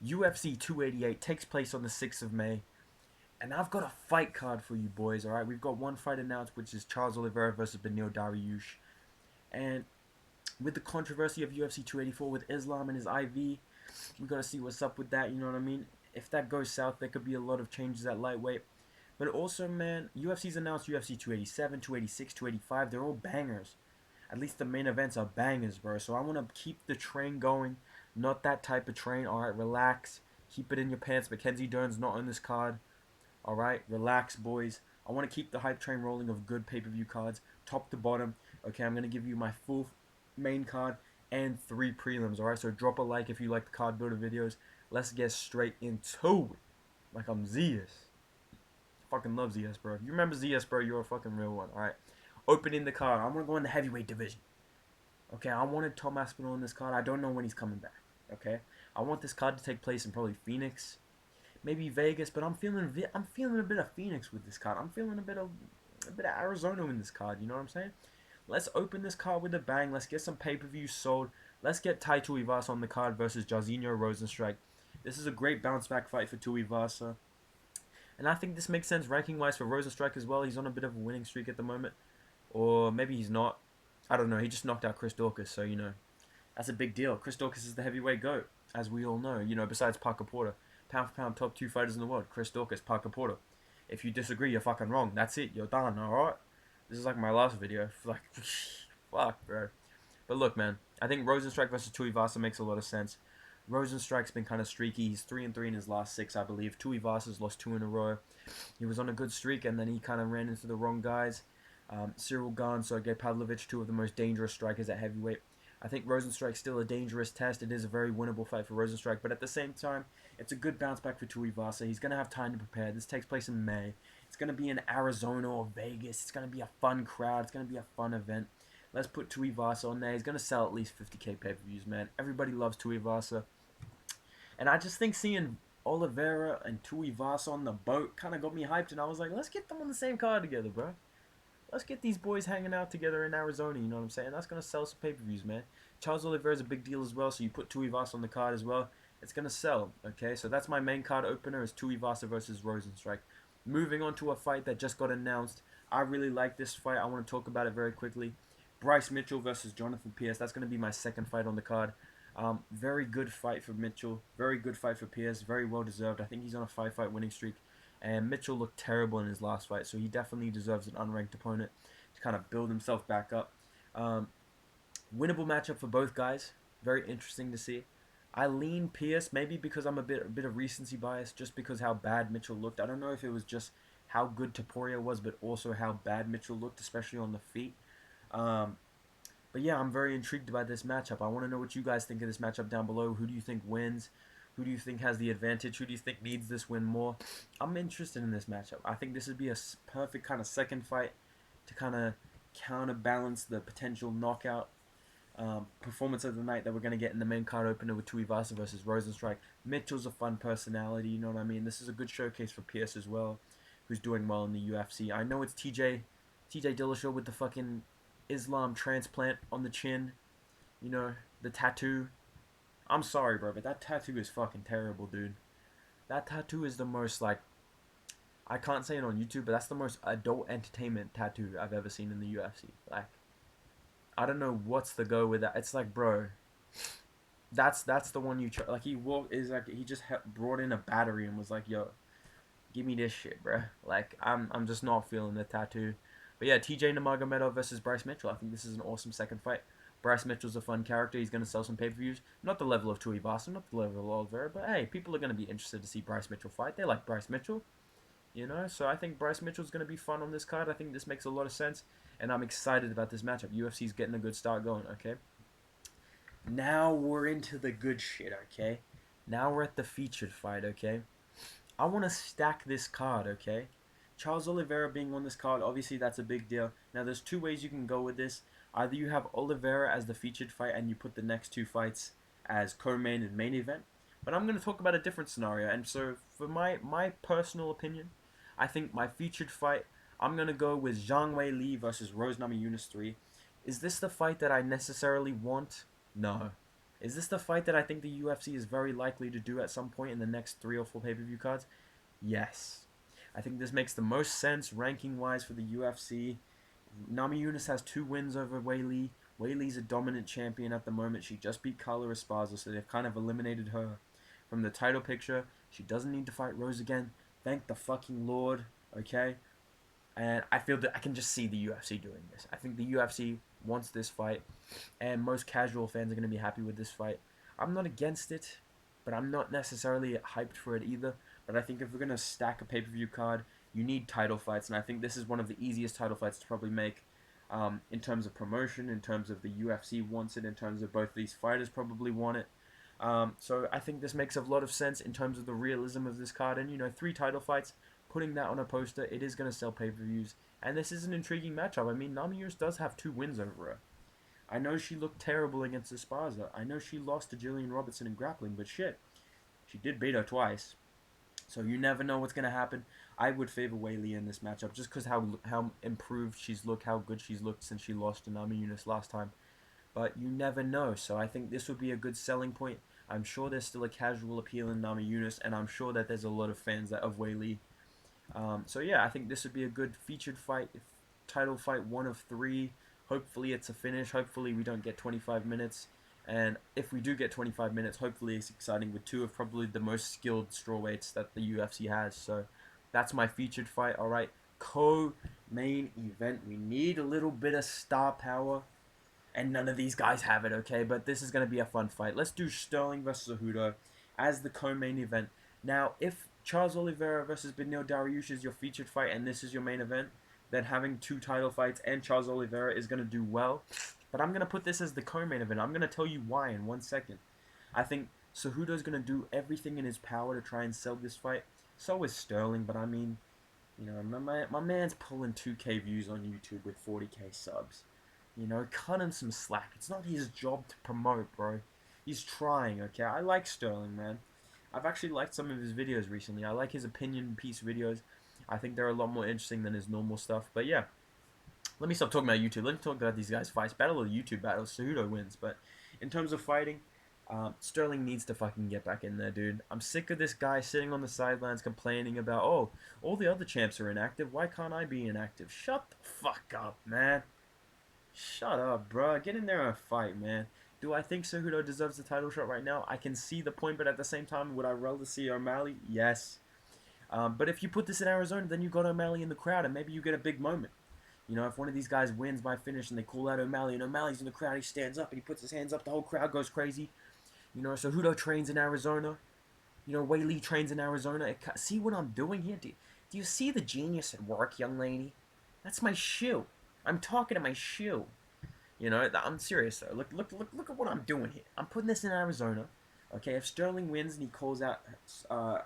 UFC 288 takes place on the 6th of May. And I've got a fight card for you boys, alright? We've got one fight announced, which is Charles Oliveira versus Benil Dariush. And with the controversy of UFC 284 with Islam and his IV, we got to see what's up with that, you know what I mean? If that goes south, there could be a lot of changes at lightweight. But also, man, UFC's announced UFC 287, 286, 285. They're all bangers. At least the main events are bangers, bro. So I want to keep the train going. Not that type of train. All right, relax. Keep it in your pants. Mackenzie Dern's not on this card. All right, relax, boys. I want to keep the hype train rolling of good pay-per-view cards, top to bottom. Okay, I'm going to give you my full main card and 3 prelims. All right, so drop a like if you like the card builder videos. Let's get straight into it. Like I'm ZS. Fucking love ZS, bro. If you remember ZS, bro, you're a fucking real one. All right. Opening the card. I'm gonna go in the heavyweight division. Okay, I wanted Tom Aspinall in this card. I don't know when he's coming back. Okay, I want this card to take place in probably Phoenix, maybe Vegas, but I'm feeling a bit of Phoenix with this card. I'm feeling a bit of Arizona in this card. You know what I'm saying? Let's open this card with a bang. Let's get some pay-per-views sold. Let's get Tai Tuivasa on the card versus Jairzinho Rozenstruik. This is a great bounce back fight for Tuivasa. And I think this makes sense ranking wise for Rozenstruik as well. He's on a bit of a winning streak at the moment. Or maybe he's not. I don't know. He just knocked out Chris Daukaus, so that's a big deal. Chris Daukaus is the heavyweight GOAT, as we all know. Besides Parker Porter, pound for pound top 2 fighters in the world. Chris Daukaus, Parker Porter. If you disagree, you're fucking wrong. That's it. You're done. All right. This is like my last video. Like, fuck, bro. But look, man. I think Rozenstruik versus Tuivasa makes a lot of sense. Rozenstruik's been kind of streaky. He's 3-3 in his last 6, I believe. Tuivasa's lost 2 in a row. He was on a good streak, and then he kind of ran into the wrong guys. Cyril Gane, Sergey Pavlovich, 2 of the most dangerous strikers at heavyweight. I think Rozenstruik's still a dangerous test. It is a very winnable fight for Rozenstruik, but at the same time, it's a good bounce back for Tuivasa. He's going to have time to prepare. This takes place in May. It's going to be in Arizona or Vegas. It's going to be a fun crowd. It's going to be a fun event. Let's put Tuivasa on there. He's going to sell at least 50k pay-per-views, man. Everybody loves Tuivasa. And I just think seeing Oliveira and Tuivasa on the boat kind of got me hyped, and I was like, let's get them on the same card together, bro. Let's get these boys hanging out together in Arizona, you know what I'm saying? That's going to sell some pay-per-views, man. Charles Oliveira is a big deal as well, so you put Tuivasa on the card as well. It's going to sell, okay? So that's my main card opener is Tuivasa versus Rozenstruik. Moving on to a fight that just got announced. I really like this fight. I want to talk about it very quickly. Bryce Mitchell versus Jonathan Pearce. That's going to be my second fight on the card. Very good fight for Mitchell. Very good fight for Pearce. Very well deserved. I think he's on a 5-fight winning streak. And Mitchell looked terrible in his last fight, so he definitely deserves an unranked opponent to kind of build himself back up. Winnable matchup for both guys. Very interesting to see. I lean Pearce, maybe because I'm a bit of recency bias, just because how bad Mitchell looked. I don't know if it was just how good Topuria was, but also how bad Mitchell looked, especially on the feet. But yeah, I'm very intrigued by this matchup. I want to know what you guys think of this matchup down below. Who do you think wins? Who do you think has the advantage? Who do you think needs this win more? I'm interested in this matchup. I think this would be a perfect kind of second fight to kind of counterbalance the potential knockout performance of the night that we're going to get in the main card opener with Tuivasa versus Rozenstruik. Mitchell's a fun personality, you know what I mean? This is a good showcase for Pearce as well, who's doing well in the UFC. I know it's TJ Dillashaw with the fucking Islam transplant on the chin, the tattoo. I'm sorry, bro, but that tattoo is fucking terrible, dude. That tattoo is the most, like, I can't say it on YouTube, but that's the most adult entertainment tattoo I've ever seen in the UFC. Like, I don't know what's the go with that. It's like, bro, that's the one you like. He just brought in a battery and was like, yo, give me this shit, bro. Like, I'm just not feeling the tattoo. But yeah, TJ Nurmagomedov versus Bryce Mitchell. I think this is an awesome second fight. Bryce Mitchell's a fun character. He's going to sell some pay-per-views. Not the level of Tuivasa, not the level of Oliveira, but hey, people are going to be interested to see Bryce Mitchell fight. They like Bryce Mitchell, So I think Bryce Mitchell's going to be fun on this card. I think this makes a lot of sense, and I'm excited about this matchup. UFC's getting a good start going, okay? Now we're into the good shit, okay? Now we're at the featured fight, okay? I want to stack this card, okay? Charles Oliveira being on this card, obviously that's a big deal. Now there's 2 ways you can go with this. Either you have Oliveira as the featured fight and you put the next 2 fights as co-main and main event. But I'm going to talk about a different scenario. And so for my personal opinion, I think my featured fight, I'm going to go with Zhang Wei Li versus Rose Namajunas 3. Is this the fight that I necessarily want? No. Is this the fight that I think the UFC is very likely to do at some point in the next 3 or 4 pay-per-view cards? Yes. I think this makes the most sense ranking-wise for the UFC. Namajunas has 2 wins over Weili. Weili's a dominant champion at the moment. She just beat Carla Esparza, so they've kind of eliminated her from the title picture. She doesn't need to fight Rose again. Thank the fucking Lord, okay? And I feel that I can just see the UFC doing this. I think the UFC wants this fight, and most casual fans are going to be happy with this fight. I'm not against it, but I'm not necessarily hyped for it either. But I think if we're going to stack a pay-per-view card, you need title fights, and I think this is one of the easiest title fights to probably make in terms of promotion, in terms of the UFC wants it, in terms of both these fighters probably want it. So I think this makes a lot of sense in terms of the realism of this card. And, 3 title fights, putting that on a poster, it is going to sell pay-per-views. And this is an intriguing matchup. I mean, Namajunas does have 2 wins over her. I know she looked terrible against Esparza. I know she lost to Jillian Robertson in grappling, but shit, she did beat her twice. So you never know what's going to happen. I would favor Weili in this matchup just because how improved she's looked, how good she's looked since she lost to Namajunas last time. But you never know, so I think this would be a good selling point. I'm sure there's still a casual appeal in Namajunas, and I'm sure that there's a lot of fans of Weili. So yeah, I think this would be a good featured fight, title fight 1 of 3. Hopefully it's a finish. Hopefully we don't get 25 minutes. And if we do get 25 minutes, hopefully it's exciting with 2 of probably the most skilled strawweights that the UFC has. So that's my featured fight. All right, co-main event. We need a little bit of star power. And none of these guys have it, okay? But this is going to be a fun fight. Let's do Sterling versus Cejudo as the co-main event. Now, if Charles Oliveira versus Beneil Dariush is your featured fight and this is your main event, then having 2 title fights and Charles Oliveira is going to do well. But I'm going to put this as the co-main event. I'm going to tell you why in 1 second. I think Cejudo's going to do everything in his power to try and sell this fight. So is Sterling, but I mean, my man's pulling 2K views on YouTube with 40K subs. Cut him some slack. It's not his job to promote, bro. He's trying, okay? I like Sterling, man. I've actually liked some of his videos recently. I like his opinion piece videos. I think they're a lot more interesting than his normal stuff. But yeah, let me stop talking about YouTube. Let me talk about these guys' fights. Battle of the YouTube battles. Cejudo wins. But in terms of fighting, Sterling needs to fucking get back in there, dude. I'm sick of this guy sitting on the sidelines complaining about, oh, all the other champs are inactive. Why can't I be inactive? Shut the fuck up, man. Shut up, bro. Get in there and fight, man. Do I think Cejudo deserves the title shot right now? I can see the point, but at the same time, would I rather see O'Malley? Yes. But if you put this in Arizona, then you got O'Malley in the crowd, and maybe you get a big moment. If one of these guys wins by finish and they call out O'Malley, and O'Malley's in the crowd, he stands up and he puts his hands up, the whole crowd goes crazy. Cejudo trains in Arizona. Weili trains in Arizona. See what I'm doing here? Do you see the genius at work, young lady? That's my shoe. I'm talking to my shoe. I'm serious though. Look at what I'm doing here. I'm putting this in Arizona. Okay, if Sterling wins and he calls out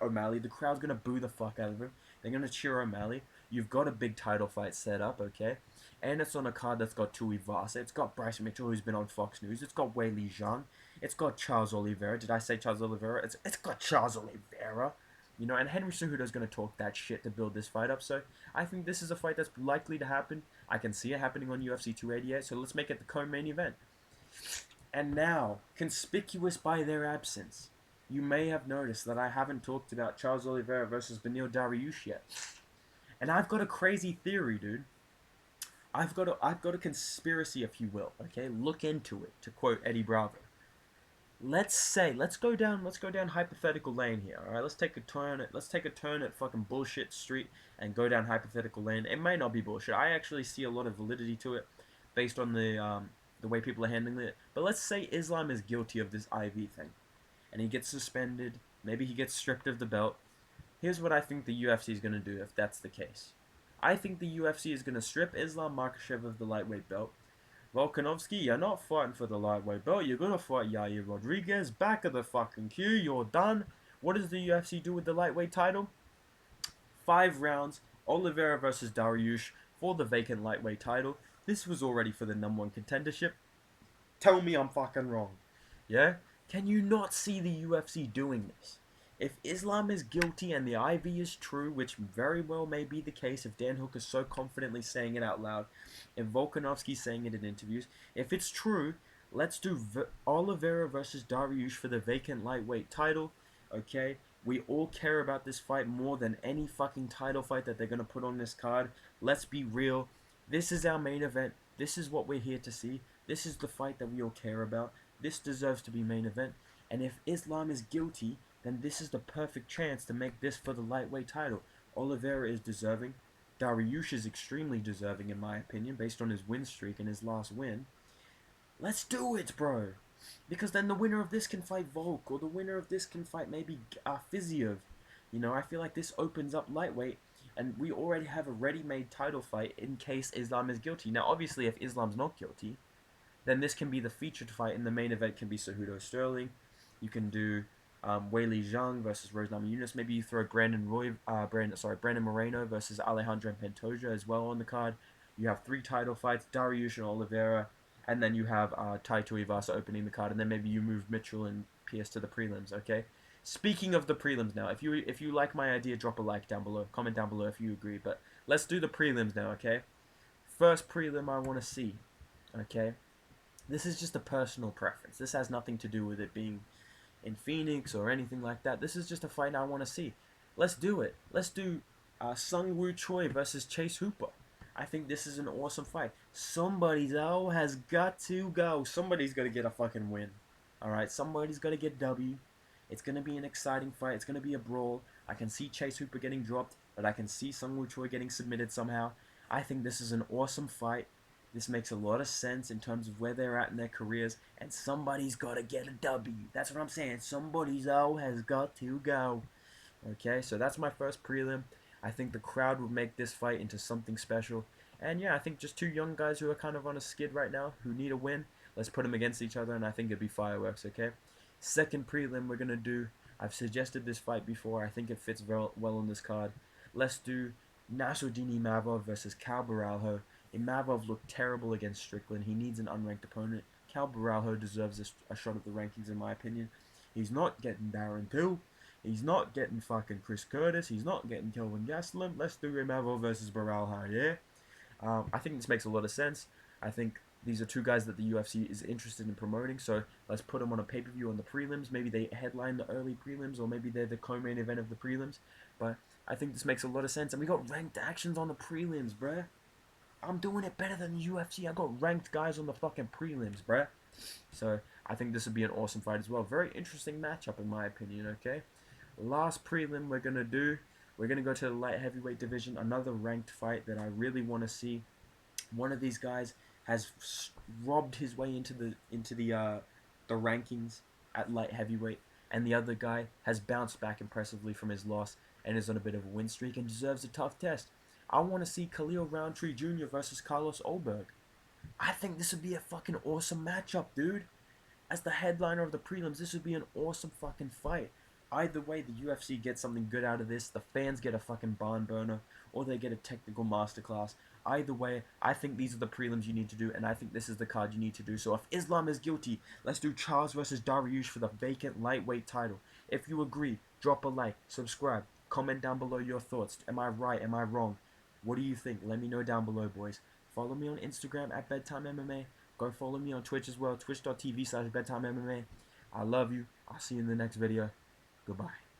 O'Malley, the crowd's gonna boo the fuck out of him. They're gonna cheer O'Malley. You've got a big title fight set up, okay? And it's on a card that's got Tui Vasa. It's got Bryce Mitchell, who's been on Fox News. It's got Weili Zhang. It's got Charles Oliveira. Did I say Charles Oliveira? It's got Charles Oliveira. And Henry Cejudo's going to talk that shit to build this fight up. So I think this is a fight that's likely to happen. I can see it happening on UFC 288. So let's make it the co-main event. And now, conspicuous by their absence, you may have noticed that I haven't talked about Charles Oliveira versus Beneil Dariush yet. And I've got a crazy theory, dude. I've got a conspiracy, if you will. Okay, look into it. To quote Eddie Bravo. Let's go down hypothetical lane here. All right, let's take a turn at fucking bullshit street and go down hypothetical lane. It may not be bullshit. I actually see a lot of validity to it, based on the way people are handling it. But let's say Islam is guilty of this IV thing, and he gets suspended. Maybe he gets stripped of the belt. Here's what I think the UFC is gonna do if that's the case. I think the UFC is gonna strip Islam Makhachev of the lightweight belt. Volkanovski, you're not fighting for the lightweight belt. You're gonna fight Yair Rodriguez. Back of the fucking queue. You're done. What does the UFC do with the lightweight title? 5 rounds. Oliveira versus Dariush for the vacant lightweight title. This was already for the #1 contendership. Tell me I'm fucking wrong. Yeah? Can you not see the UFC doing this? If Islam is guilty and the IV is true, which very well may be the case if Dan Hooker's so confidently saying it out loud, if Volkanovski's saying it in interviews, if it's true, Let's do Oliveira versus Dariush for the vacant lightweight title. Okay, we all care about this fight more than any fucking title fight that they're gonna put on this card. Let's be real. This is our main event. This is what we're here to see. This is the fight that we all care about. This deserves to be main event. And if Islam is guilty, then this is the perfect chance to make this for the lightweight title. Oliveira is deserving. Dariush is extremely deserving in my opinion, based on his win streak and his last win. Let's do it, bro. Because then the winner of this can fight Volk, or the winner of this can fight maybe Fiziev. You know, I feel like this opens up lightweight, and we already have a ready-made title fight in case Islam is guilty. Now, obviously, if Islam's not guilty, then this can be the featured fight, and the main event can be Cejudo Sterling. You can do Weili Zhang versus Rose Namajunas. Maybe you throw Brandon Moreno versus Alejandro Pantoja as well on the card. You have 3 title fights: Dariush and Oliveira, and then you have Tai Tuivasa opening the card, and then maybe you move Mitchell and Pierce to the prelims. Okay. Speaking of the prelims now, if you like my idea, drop a like down below, comment down below if you agree. But let's do the prelims now. Okay. First prelim I want to see. Okay. This is just a personal preference. This has nothing to do with it being in Phoenix or anything like that. This is just a fight I want to see. Let's do it. Let's do Sung Woo Choi versus Chase Hooper. I think this is an awesome fight. Somebody though has got to go. Somebody's got to get a fucking win. Alright, somebody's got to get W. It's going to be an exciting fight. It's going to be a brawl. I can see Chase Hooper getting dropped, but I can see Sung Woo Choi getting submitted somehow. I think this is an awesome fight. This makes a lot of sense in terms of where they're at in their careers, and somebody's got to get a W. That's what I'm saying. Somebody though has got to go. Okay, so that's my first prelim. I think the crowd would make this fight into something special. And yeah, I think just 2 young guys who are kind of on a skid right now, who need a win. Let's put them against each other, and I think it'd be fireworks, okay? Second prelim we're going to do, I've suggested this fight before. I think it fits well on this card. Let's do Nasruddin Imavov versus Cal Baralho. Imavov looked terrible against Strickland. He needs an unranked opponent. Cal Baralho deserves a shot at the rankings, in my opinion. He's not getting Darren Till. He's not getting fucking Chris Curtis. He's not getting Kelvin Gastelum. Let's do Imavov versus Baralho, yeah? I think this makes a lot of sense. I think these are 2 guys that the UFC is interested in promoting, so let's put them on a pay-per-view on the prelims. Maybe they headline the early prelims, or maybe they're the co-main event of the prelims. But I think this makes a lot of sense. And we got ranked actions on the prelims, bruh. I'm doing it better than the UFC. I got ranked guys on the fucking prelims, bruh. So I think this would be an awesome fight as well. Very interesting matchup in my opinion, okay? Last prelim we're going to do. We're going to go to the light heavyweight division. Another ranked fight that I really want to see. One of these guys has robbed his way into the rankings at light heavyweight, and the other guy has bounced back impressively from his loss and is on a bit of a win streak and deserves a tough test. I want to see Khalil Roundtree Jr. versus Carlos Ulberg. I think this would be a fucking awesome matchup, dude. As the headliner of the prelims, this would be an awesome fucking fight. Either way, the UFC gets something good out of this. The fans get a fucking barn burner, or they get a technical masterclass. Either way, I think these are the prelims you need to do, and I think this is the card you need to do. So if Islam is guilty, let's do Charles versus Dariush for the vacant lightweight title. If you agree, drop a like, subscribe, comment down below your thoughts. Am I right? Am I wrong? What do you think? Let me know down below, boys. Follow me on Instagram at Bedtime MMA. Go follow me on Twitch as well, twitch.tv/BedtimeMMA. I love you. I'll see you in the next video. Goodbye.